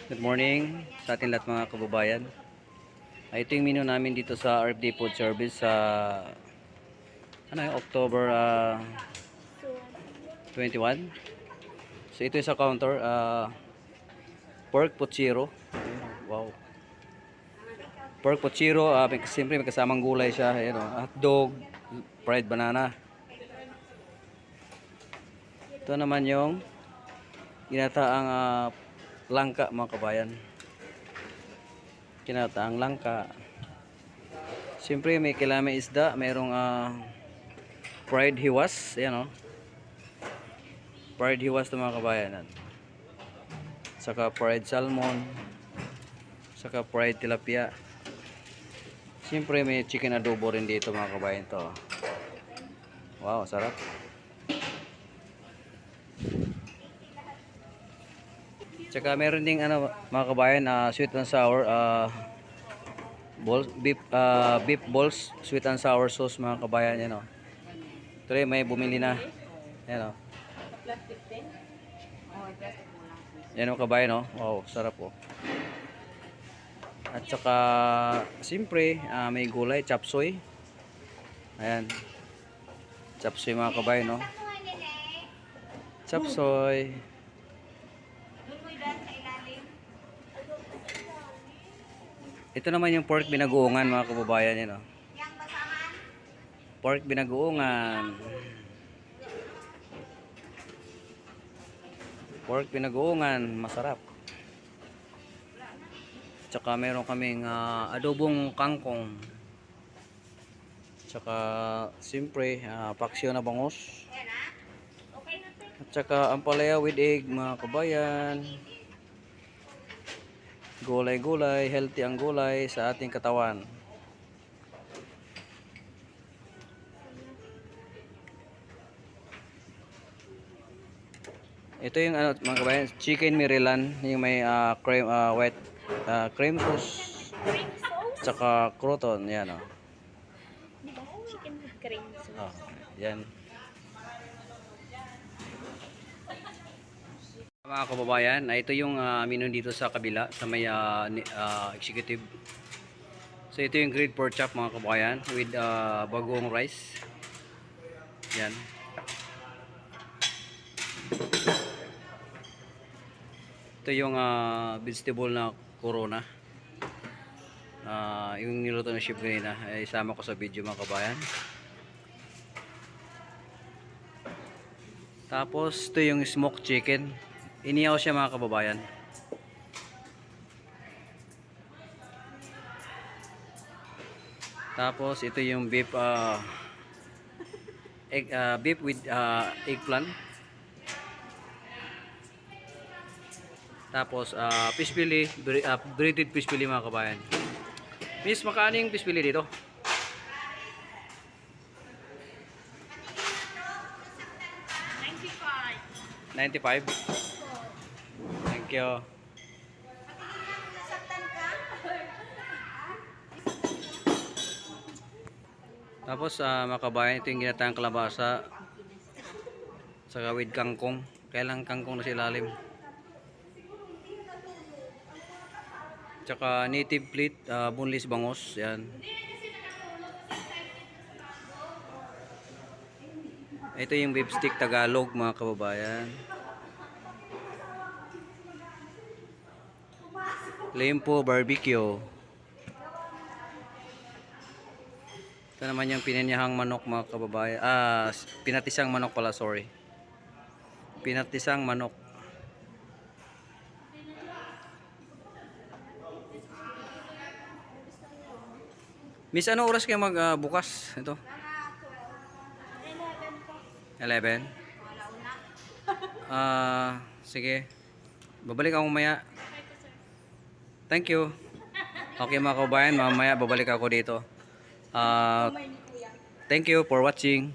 Good morning sa ating lahat mga kababayan. Ito yung menu namin dito sa RFD Food Service sa October 21. So ito yung sa counter, pork pochiro. Wow. Pork pochiro, siyempre may kasamang gulay siya, hotdog, fried banana. Ito naman yung ginataang langka mga kabayan. Kinataang langka. Siyempre may kilame isda, mayroong fried hiwas, fried hiwas ng mga kabayanan. Saka fried salmon, saka fried tilapia. Siyempre may chicken adobo rin dito mga kabayan to. Wow, sarap. Saka meron ding mga kabayan, sweet and sour beef balls, sweet and sour sauce mga kabayan, Ito rin, may bumili na. Yan Yan mga kabayan, Wow, sarap At saka siyempre may gulay, chapsoy. Ayan. Chapsoy mga kabayan, Chapsoy. Ito naman yung pork binagoongan mga kababayan, Pork binagoongan. Pork binagoongan, masarap. Tsaka meron kaming adobong kangkong. Tsaka siyempre paksyo na bangus. At saka ampalaya with egg mga kabayan. Gulay-gulay, healthy ang gulay sa ating katawan. Ito yung mga kabayan, chicken mirelan, yung may cream white cream sauce. Tsaka croton, yan Chicken with cream sauce. Yan. Mga kababayan, ito yung menu dito sa kabila sa may executive. So ito yung grilled pork chop mga kababayan with bagoong rice. Yan. Ito yung vegetable na corona. Yung niluto ng chef kanina ay isama ko sa video mga kababayan. Tapos ito yung smoked chicken. Inihaw siya mga kababayan. Tapos ito yung beef beef with eggplant. Tapos fish fillet, breaded fish fillet mga kababayan. Miss, magkano yung fish fillet dito? 95. Thank you. Tapos mga kabayan, ito yung ginataang kalabasa sa with kangkong. Kailang kangkong na sa ilalim. Tsaka native plate, boneless bangus. Yan. Ito yung beef stick Tagalog mga kababayan. Lempo barbecue. Ito naman yung pinanyahang manok mga kababayan. Pinatisang manok pala, sorry. Pinatisang manok. Miss, ano oras kayo magbukas? Ito. 11. Sige. Babalik ako mamaya. Thank you. Okay mga kababayan, mamaya babalik ako dito. Thank you for watching.